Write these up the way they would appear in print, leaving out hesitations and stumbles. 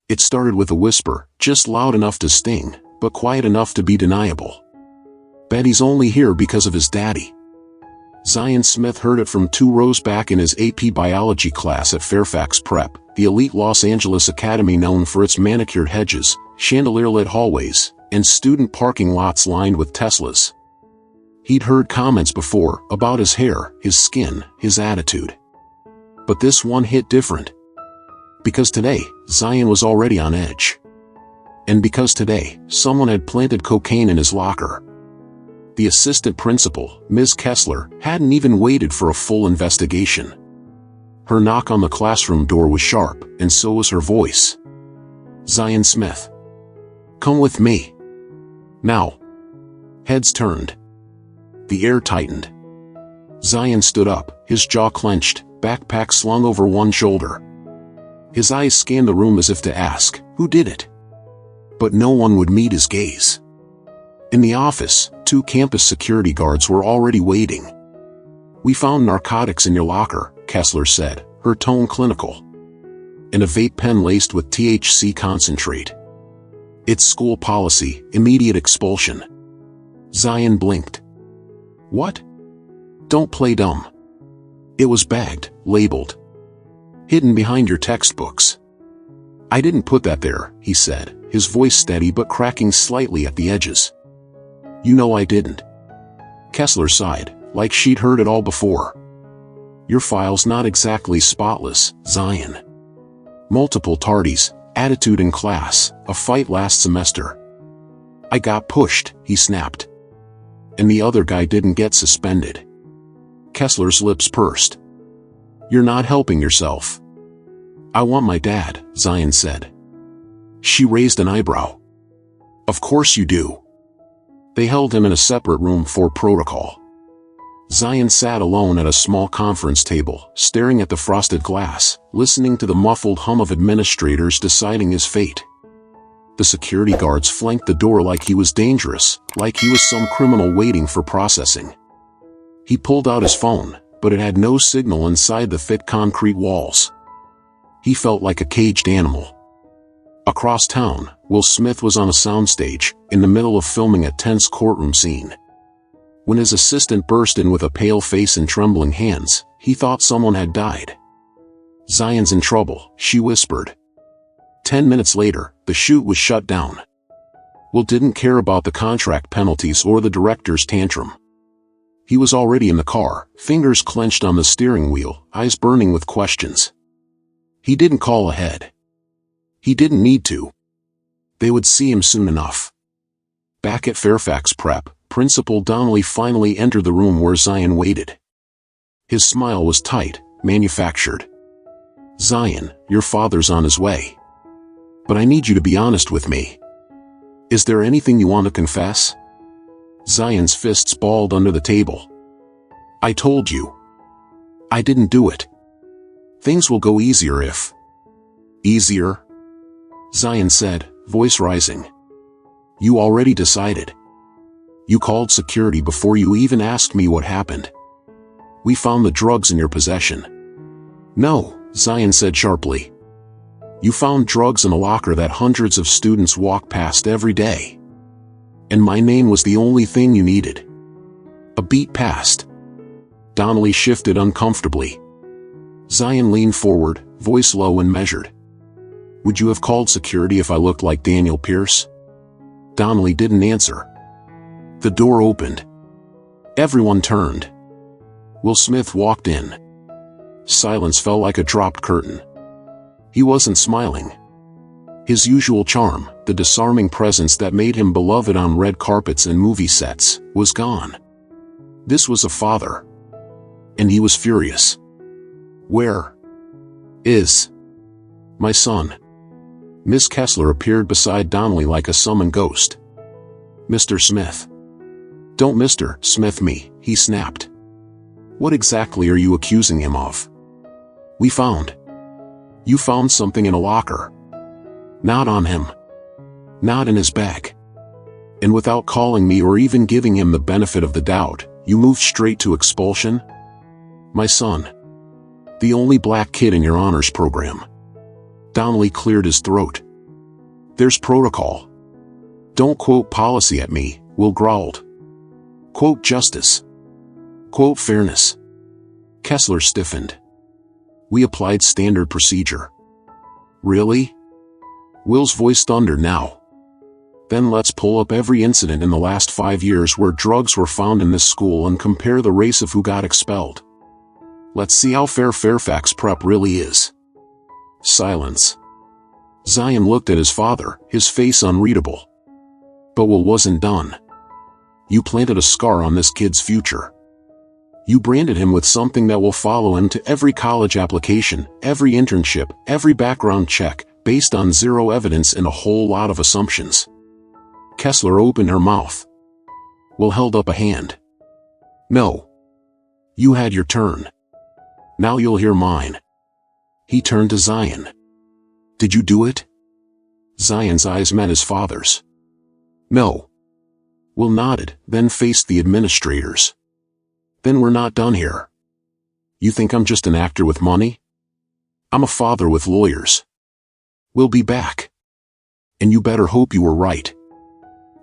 It started with a whisper, just loud enough to sting, but quiet enough to be deniable. "Betty's only here because of his daddy." Zion Smith heard it from 2 rows back in his AP biology class at Fairfax Prep, the elite Los Angeles academy known for its manicured hedges, chandelier-lit hallways, and student parking lots lined with Teslas. He'd heard comments before about his hair, his skin, his attitude. But this one hit different. Because today, Zion was already on edge. And because today, someone had planted cocaine in his locker. The assistant principal, Ms. Kessler, hadn't even waited for a full investigation. Her knock on the classroom door was sharp, and so was her voice. "Zion Smith. Come with me. Now." Heads turned. The air tightened. Zion stood up, his jaw clenched, backpack slung over one shoulder. His eyes scanned the room as if to ask, who did it? But no one would meet his gaze. In the office, 2 campus security guards were already waiting. "We found narcotics in your locker," Kessler said, her tone clinical. "And a vape pen laced with THC concentrate. It's school policy, immediate expulsion." Zion blinked. "What?" "Don't play dumb. It was bagged, labeled. Hidden behind your textbooks." "I didn't put that there," he said, his voice steady but cracking slightly at the edges. "You know I didn't." Kessler sighed, like she'd heard it all before. "Your file's not exactly spotless, Zion. Multiple tardies, attitude in class, a fight last semester." "I got pushed," he snapped. "And the other guy didn't get suspended." Kessler's lips pursed. "You're not helping yourself." "I want my dad," Zion said. She raised an eyebrow. "Of course you do." They held him in a separate room for protocol. Zion sat alone at a small conference table, staring at the frosted glass, listening to the muffled hum of administrators deciding his fate. The security guards flanked the door like he was dangerous, like he was some criminal waiting for processing. He pulled out his phone, but it had no signal inside the thick concrete walls. He felt like a caged animal. Across town, Will Smith was on a soundstage, in the middle of filming a tense courtroom scene. When his assistant burst in with a pale face and trembling hands, he thought someone had died. "Zion's in trouble," she whispered. 10 minutes later, the shoot was shut down. Will didn't care about the contract penalties or the director's tantrum. He was already in the car, fingers clenched on the steering wheel, eyes burning with questions. He didn't call ahead. He didn't need to. They would see him soon enough. Back at Fairfax Prep, Principal Donnelly finally entered the room where Zion waited. His smile was tight, manufactured. "Zion, your father's on his way. But I need you to be honest with me. Is there anything you want to confess?" Zion's fists balled under the table. "I told you. I didn't do it. Things will go easier if..." "Easier?" Zion said, voice rising. "You already decided. You called security before you even asked me what happened. We found the drugs in your possession." "No," Zion said sharply. "You found drugs in a locker that hundreds of students walk past every day. And my name was the only thing you needed." A beat passed. Donnelly shifted uncomfortably. Zion leaned forward, voice low and measured. "Would you have called security if I looked like Daniel Pierce?" Donnelly didn't answer. The door opened. Everyone turned. Will Smith walked in. Silence fell like a dropped curtain. He wasn't smiling. His usual charm, the disarming presence that made him beloved on red carpets and movie sets, was gone. This was a father. And he was furious. "Where is my son?" Miss Kessler appeared beside Donnelly like a summoned ghost. "Mr. Smith." "Don't Mr. Smith me," he snapped. "What exactly are you accusing him of?" "We found." "You found something in a locker." "Not on him. Not in his bag. And without calling me or even giving him the benefit of the doubt, you moved straight to expulsion?" "My son. The only black kid in your honors program." Donnelly cleared his throat. There's protocol. Don't quote policy at me, Will growled. Quote justice. Quote fairness. Kessler stiffened. We applied standard procedure. Really? Will's voice thundered now. Then let's pull up every incident in the last 5 years where drugs were found in this school and compare the race of who got expelled. Let's see how fair Fairfax Prep really is. Silence. Zion looked at his father, his face unreadable. But Will wasn't done. You planted a scar on this kid's future. You branded him with something that will follow him to every college application, every internship, every background check, based on zero evidence and a whole lot of assumptions. Kessler opened her mouth. Will held up a hand. No. You had your turn. Now you'll hear mine. He turned to Zion. Did you do it? Zion's eyes met his father's. No. Will nodded, then faced the administrators. Then we're not done here. You think I'm just an actor with money? I'm a father with lawyers. We'll be back. And you better hope you were right.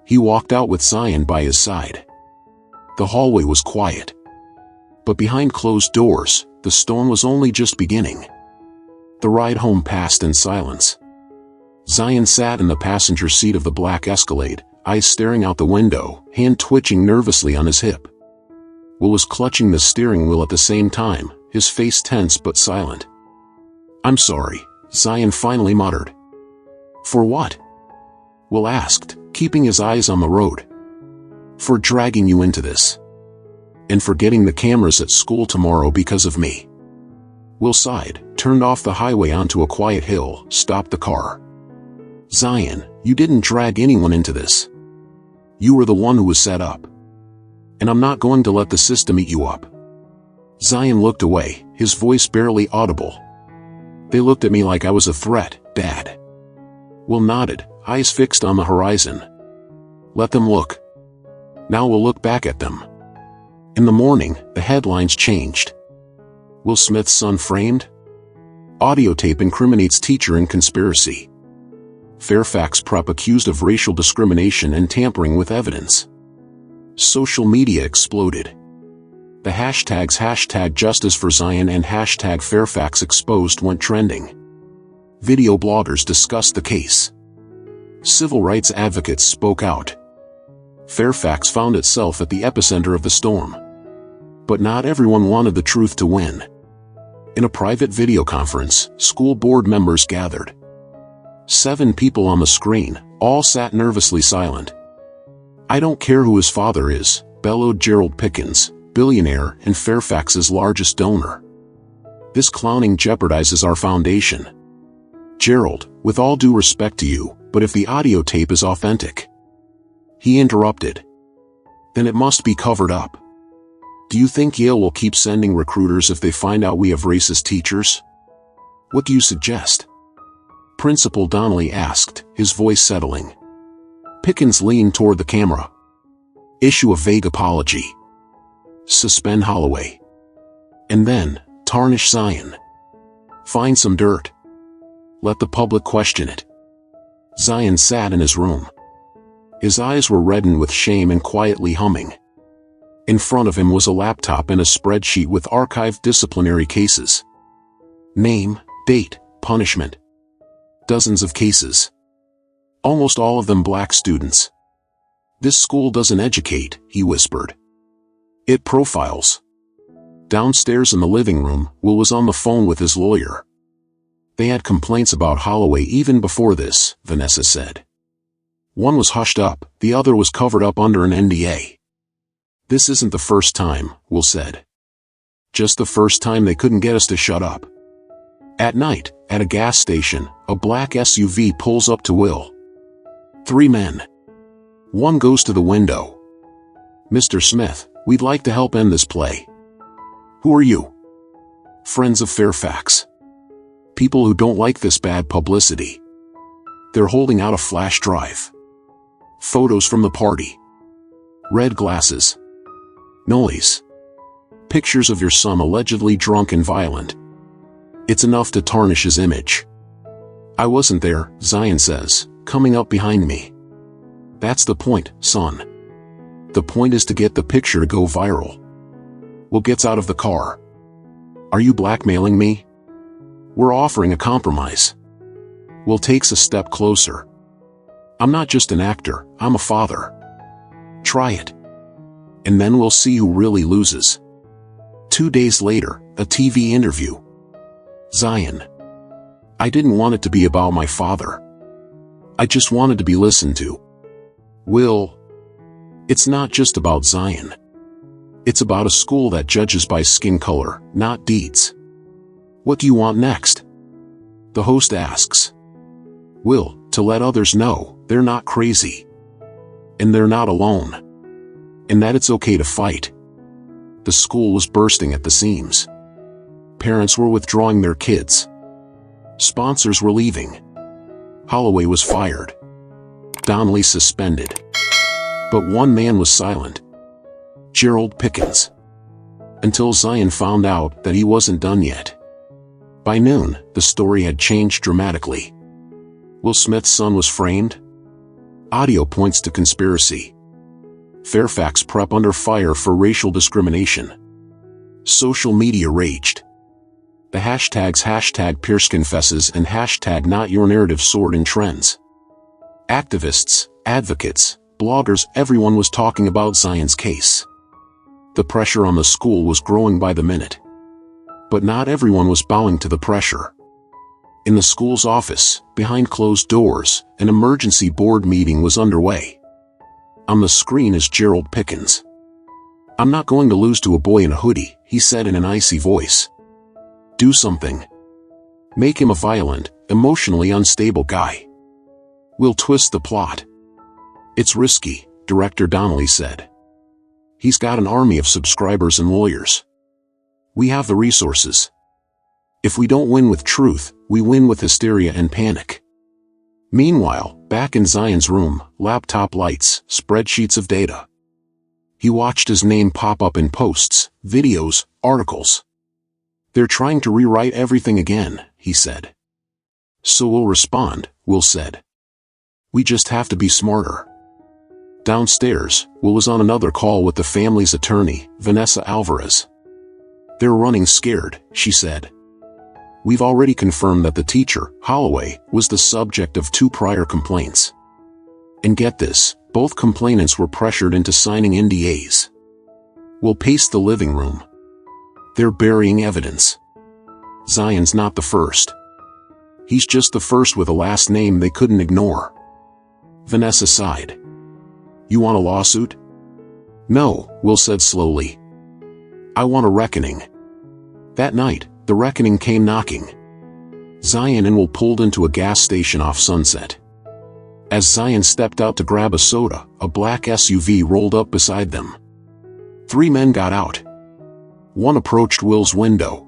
He walked out with Zion by his side. The hallway was quiet. But behind closed doors, the storm was only just beginning. The ride home passed in silence. Zion sat in the passenger seat of the black Escalade, eyes staring out the window, hand twitching nervously on his hip. Will was clutching the steering wheel at the same time, his face tense but silent. I'm sorry, Zion finally muttered. For what? Will asked, keeping his eyes on the road. For dragging you into this. And for getting the cameras at school tomorrow because of me. Will sighed, turned off the highway onto a quiet hill, stopped the car. Zion, you didn't drag anyone into this. You were the one who was set up. And I'm not going to let the system eat you up. Zion looked away, his voice barely audible. They looked at me like I was a threat, Dad. Will nodded, eyes fixed on the horizon. Let them look. Now we'll look back at them. In the morning, the headlines changed. Will Smith's son framed? Audio tape incriminates teacher in conspiracy. Fairfax Prep accused of racial discrimination and tampering with evidence. Social media exploded. The hashtags #JusticeForZion and #FairfaxExposed went trending. Video bloggers discussed the case. Civil rights advocates spoke out. Fairfax found itself at the epicenter of the storm. But not everyone wanted the truth to win. In a private video conference, school board members gathered. 7 people on the screen, all sat nervously silent. I don't care who his father is, bellowed Gerald Pickens, billionaire and Fairfax's largest donor. This clowning jeopardizes our foundation. Gerald, with all due respect to you, but if the audio tape is authentic. He interrupted. Then it must be covered up. Do you think Yale will keep sending recruiters if they find out we have racist teachers? What do you suggest? Principal Donnelly asked, his voice settling. Pickens leaned toward the camera. Issue a vague apology. Suspend Holloway. And then, tarnish Zion. Find some dirt. Let the public question it. Zion sat in his room. His eyes were reddened with shame and quietly humming. In front of him was a laptop and a spreadsheet with archived disciplinary cases. Name, date, punishment. Dozens of cases. Almost all of them black students. This school doesn't educate, he whispered. It profiles. Downstairs in the living room, Will was on the phone with his lawyer. They had complaints about Holloway even before this, Vanessa said. One was hushed up, the other was covered up under an NDA. This isn't the first time, Will said. Just the first time they couldn't get us to shut up. At night, at a gas station, a black SUV pulls up to Will. 3 men. One goes to the window. Mr. Smith, we'd like to help end this play. Who are you? Friends of Fairfax. People who don't like this bad publicity. They're holding out a flash drive. Photos from the party. Red glasses. Noise. Pictures of your son allegedly drunk and violent. It's enough to tarnish his image. I wasn't there, Zion says, coming up behind me. That's the point, son. The point is to get the picture to go viral. Will gets out of the car. Are you blackmailing me? We're offering a compromise. Will takes a step closer. I'm not just an actor, I'm a father. Try it. And then we'll see who really loses. 2 days later, a TV interview. Zion. I didn't want it to be about my father. I just wanted to be listened to. Will. It's not just about Zion. It's about a school that judges by skin color, not deeds. What do you want next? The host asks. Will, to let others know, they're not crazy. And they're not alone. And that it's okay to fight. The school was bursting at the seams. Parents were withdrawing their kids. Sponsors were leaving. Holloway was fired. Donnelly suspended. But one man was silent. Gerald Pickens. Until Zion found out that he wasn't done yet. By noon, the story had changed dramatically. Will Smith's son was framed? Audio points to conspiracy. Fairfax prep under fire for racial discrimination. Social media raged. The hashtags #PierceConfesses and #NotYourNarrative soared in trends. Activists, advocates, bloggers, everyone was talking about Zion's case. The pressure on the school was growing by the minute. But not everyone was bowing to the pressure. In the school's office, behind closed doors, an emergency board meeting was underway. On the screen is Gerald Pickens. I'm not going to lose to a boy in a hoodie, he said in an icy voice. Do something. Make him a violent, emotionally unstable guy. We'll twist the plot. It's risky, Director Donnelly said. He's got an army of subscribers and lawyers. We have the resources. If we don't win with truth, we win with hysteria and panic. Meanwhile, back in Zion's room, laptop lights, spreadsheets of data. He watched his name pop up in posts, videos, articles. They're trying to rewrite everything again, he said. So we'll respond, Will said. We just have to be smarter. Downstairs, Will was on another call with the family's attorney, Vanessa Alvarez. They're running scared, she said. We've already confirmed that the teacher, Holloway, was the subject of 2 prior complaints. And get this, both complainants were pressured into signing NDAs. We'll pace the living room. They're burying evidence. Zion's not the first. He's just the first with a last name they couldn't ignore. Vanessa sighed. You want a lawsuit? No, Will said slowly. I want a reckoning. That night, the reckoning came knocking. Zion and Will pulled into a gas station off Sunset. As Zion stepped out to grab a soda, a black SUV rolled up beside them. 3 men got out. One approached Will's window.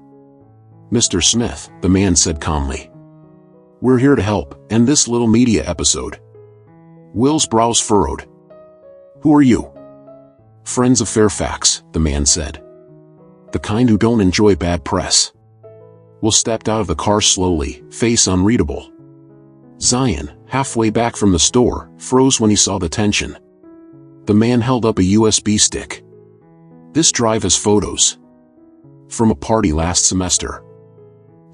Mr. Smith, the man said calmly. We're here to help, end this little media episode. Will's brows furrowed. Who are you? Friends of Fairfax, the man said. The kind who don't enjoy bad press. Will stepped out of the car slowly, face unreadable. Zion, halfway back from the store, froze when he saw the tension. The man held up a USB stick. This drive has photos. From a party last semester.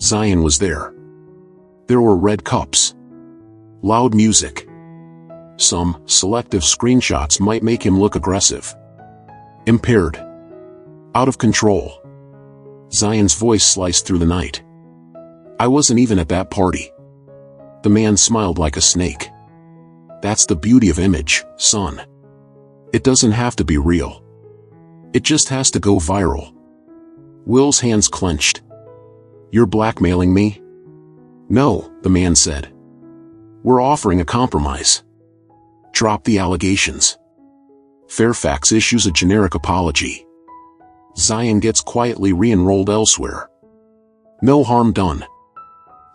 Zion was there. There were red cups. Loud music. Some selective screenshots might make him look aggressive. Impaired. Out of control. Zion's voice sliced through the night. I wasn't even at that party. The man smiled like a snake. That's the beauty of image, son. It doesn't have to be real. It just has to go viral. Will's hands clenched. You're blackmailing me? No, the man said. We're offering a compromise. Drop the allegations. Fairfax issues a generic apology. Zion gets quietly re-enrolled elsewhere. No harm done.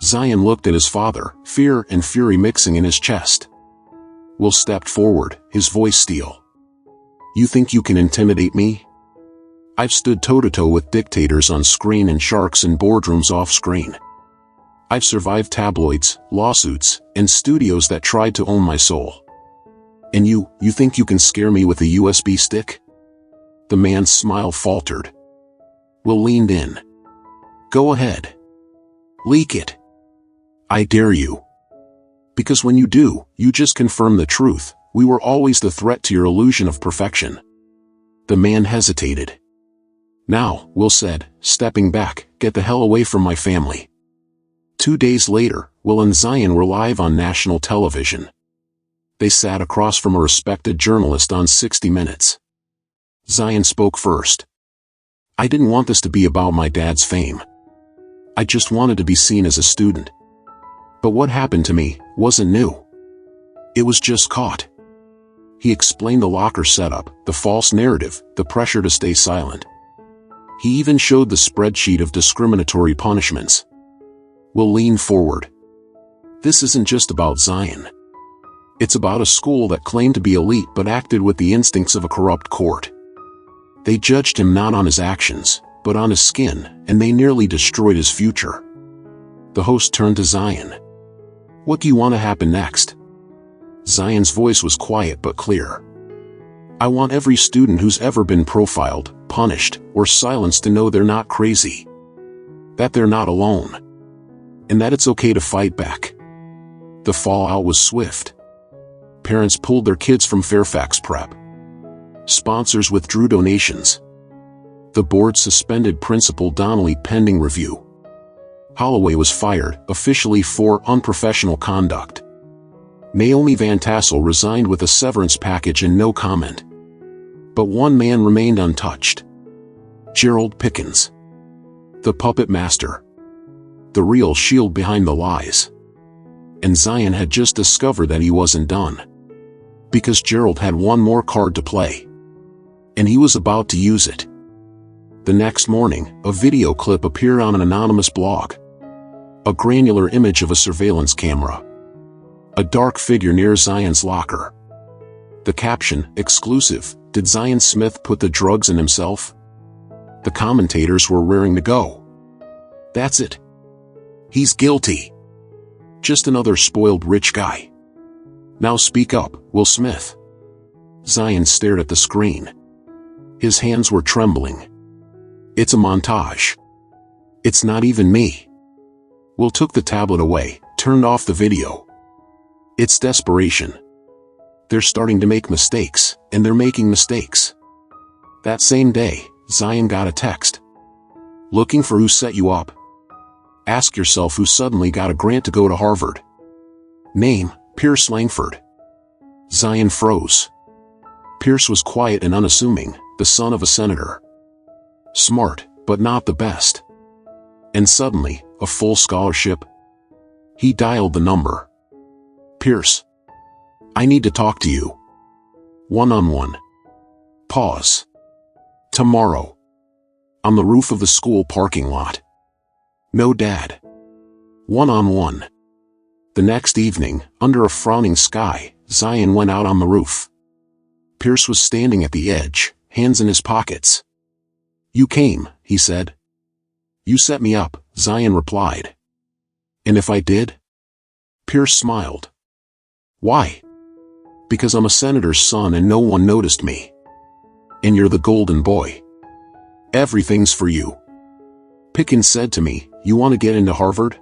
Zion looked at his father, fear and fury mixing in his chest. Will stepped forward, his voice steel. You think you can intimidate me? I've stood toe-to-toe with dictators on screen and sharks in boardrooms off-screen. I've survived tabloids, lawsuits, and studios that tried to own my soul. And you think you can scare me with a USB stick? The man's smile faltered. Will leaned in. Go ahead. Leak it. I dare you. Because when you do, you just confirm the truth. We were always the threat to your illusion of perfection. The man hesitated. Now, Will said, stepping back, get the hell away from my family. 2 days later, Will and Zion were live on national television. They sat across from a respected journalist on 60 Minutes. Zion spoke first. I didn't want this to be about my dad's fame. I just wanted to be seen as a student. But what happened to me wasn't new. It was just caught. He explained the locker setup, the false narrative, the pressure to stay silent. He even showed the spreadsheet of discriminatory punishments. Will leaned forward. This isn't just about Zion. It's about a school that claimed to be elite but acted with the instincts of a corrupt court. They judged him not on his actions, but on his skin, and they nearly destroyed his future. The host turned to Zion. What do you want to happen next? Zion's voice was quiet but clear. I want every student who's ever been profiled, punished, or silenced to know they're not crazy. That they're not alone. And that it's okay to fight back. The fallout was swift. Parents pulled their kids from Fairfax Prep. Sponsors withdrew donations. The board suspended Principal Donnelly pending review. Holloway was fired, officially for unprofessional conduct. Naomi Van Tassel resigned with a severance package and no comment. But one man remained untouched. Gerald Pickens. The puppet master. The real shield behind the lies. And Zion had just discovered that he wasn't done. Because Gerald had one more card to play. And he was about to use it. The next morning, a video clip appeared on an anonymous blog. A granular image of a surveillance camera. A dark figure near Zion's locker. The caption, exclusive, did Zion Smith put the drugs in himself? The commentators were raring to go. That's it. He's guilty. Just another spoiled rich guy. Now speak up, Will Smith. Zion stared at the screen. His hands were trembling. It's a montage. It's not even me. Will took the tablet away, turned off the video. It's desperation. They're starting to make mistakes, and they're making mistakes. That same day, Zion got a text. Looking for who set you up? Ask yourself who suddenly got a grant to go to Harvard. Name, Pierce Langford. Zion froze. Pierce was quiet and unassuming, the son of a senator. Smart, but not the best. And suddenly, a full scholarship. He dialed the number. Pierce. I need to talk to you. One-on-one. Pause. Tomorrow. On the roof of the school parking lot. No, Dad. One-on-one. The next evening, under a frowning sky, Zion went out on the roof. Pierce was standing at the edge, hands in his pockets. You came, he said. You set me up, Zion replied. And if I did? Pierce smiled. Why? Because I'm a senator's son and no one noticed me. And you're the golden boy. Everything's for you. Pickens said to me, you want to get into Harvard?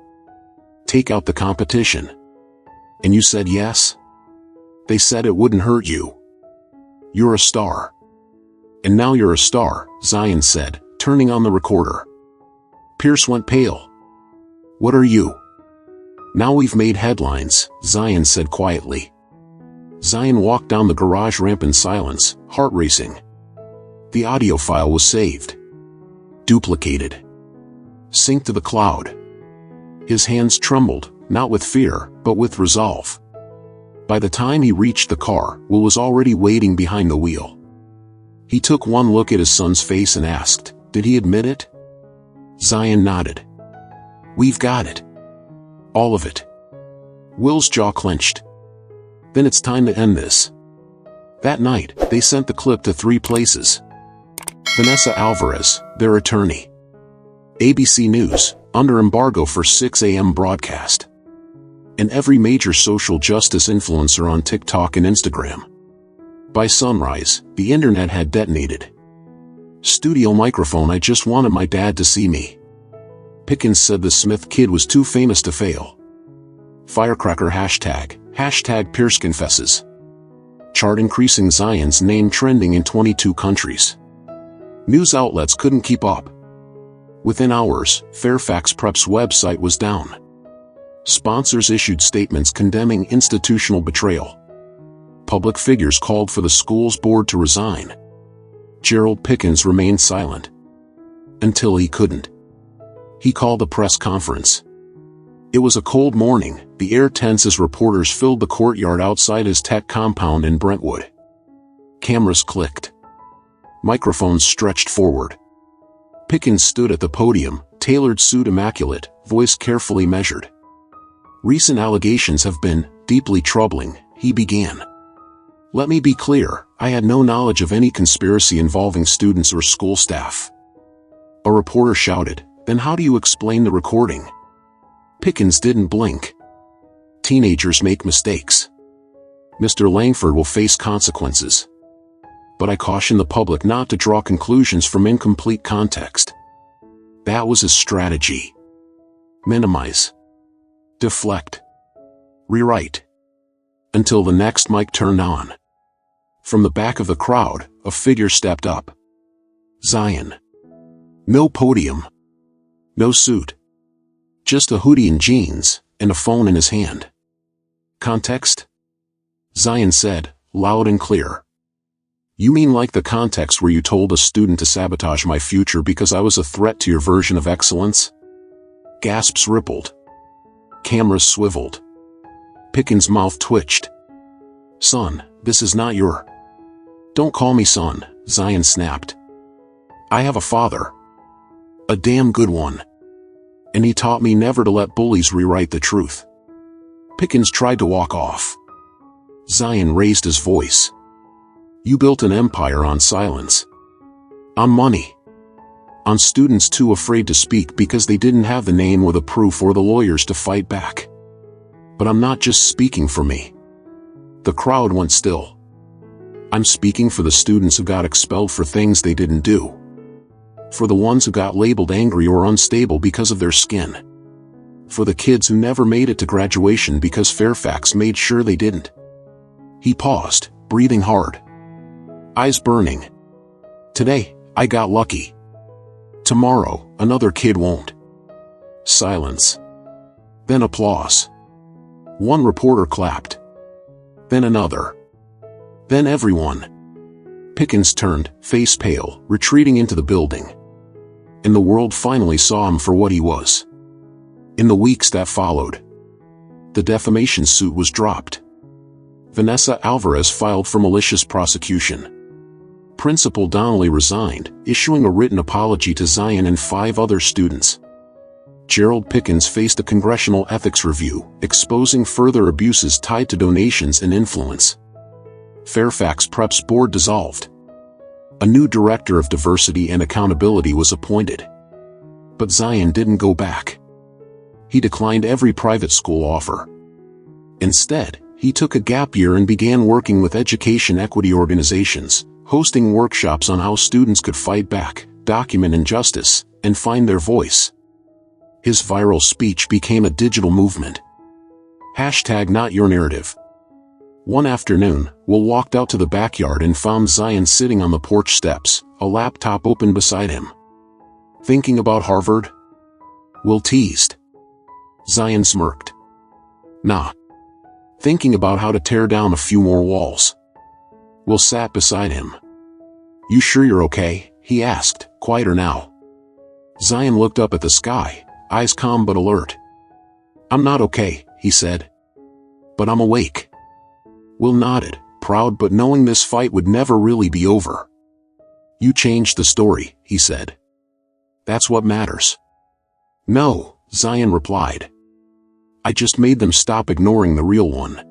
Take out the competition. And you said yes? They said it wouldn't hurt you. You're a star. And now you're a star, Zion said, turning on the recorder. Pierce went pale. What are you? Now we've made headlines, Zion said quietly. Zion walked down the garage ramp in silence, heart racing. The audio file was saved. Duplicated. Synced to the cloud. His hands trembled, not with fear, but with resolve. By the time he reached the car, Will was already waiting behind the wheel. He took one look at his son's face and asked, did he admit it? Zion nodded. We've got it. All of it. Will's jaw clenched. Then it's time to end this. That night, they sent the clip to 3 places. Vanessa Alvarez, their attorney. ABC News, under embargo for 6 a.m. broadcast. And every major social justice influencer on TikTok and Instagram. By sunrise, the internet had detonated. Studio microphone, I just wanted my dad to see me. Pickens said the Smith kid was too famous to fail. Firecracker hashtag Pierce confesses. Chart increasing, Zion's name trending in 22 countries. News outlets couldn't keep up. Within hours, Fairfax Prep's website was down. Sponsors issued statements condemning institutional betrayal. Public figures called for the school's board to resign. Gerald Pickens remained silent. Until he couldn't. He called a press conference. It was a cold morning, the air tense as reporters filled the courtyard outside his tech compound in Brentwood. Cameras clicked. Microphones stretched forward. Pickens stood at the podium, tailored suit immaculate, voice carefully measured. Recent allegations have been deeply troubling, he began. Let me be clear, I had no knowledge of any conspiracy involving students or school staff. A reporter shouted, then how do you explain the recording? Pickens didn't blink. Teenagers make mistakes. Mr. Langford will face consequences. But I caution the public not to draw conclusions from incomplete context. That was his strategy. Minimize. Deflect. Rewrite. Until the next mic turned on. From the back of the crowd, a figure stepped up. Zion. No podium. No suit. Just a hoodie and jeans, and a phone in his hand. Context? Zion said, loud and clear. You mean like the context where you told a student to sabotage my future because I was a threat to your version of excellence? Gasps rippled. Cameras swiveled. Pickens' mouth twitched. Son, this is not your... Don't call me son, Zion snapped. I have a father. A damn good one. And he taught me never to let bullies rewrite the truth. Pickens tried to walk off. Zion raised his voice. You built an empire on silence. On money. On students too afraid to speak because they didn't have the name or the proof or the lawyers to fight back. But I'm not just speaking for me. The crowd went still. I'm speaking for the students who got expelled for things they didn't do. For the ones who got labeled angry or unstable because of their skin. For the kids who never made it to graduation because Fairfax made sure they didn't. He paused, breathing hard. Eyes burning. Today, I got lucky. Tomorrow, another kid won't. Silence. Then applause. One reporter clapped. Then another. Then everyone. Pickens turned, face pale, retreating into the building. And the world finally saw him for what he was. In the weeks that followed, the defamation suit was dropped. Vanessa Alvarez filed for malicious prosecution. Principal Donnelly resigned, issuing a written apology to Zion and 5 other students. Gerald Pickens faced a congressional ethics review, exposing further abuses tied to donations and influence. Fairfax Prep's board dissolved. A new director of diversity and accountability was appointed. But Zion didn't go back. He declined every private school offer. Instead, he took a gap year and began working with education equity organizations, hosting workshops on how students could fight back, document injustice, and find their voice. His viral speech became a digital movement. Hashtag not your narrative. One afternoon, Will walked out to the backyard and found Zion sitting on the porch steps, a laptop open beside him. Thinking about Harvard? Will teased. Zion smirked. Nah. Thinking about how to tear down a few more walls. Will sat beside him. You sure you're okay? He asked, quieter now. Zion looked up at the sky, eyes calm but alert. I'm not okay, he said. But I'm awake. Will nodded, proud but knowing this fight would never really be over. You changed the story, he said. That's what matters. No, Zion replied. I just made them stop ignoring the real one.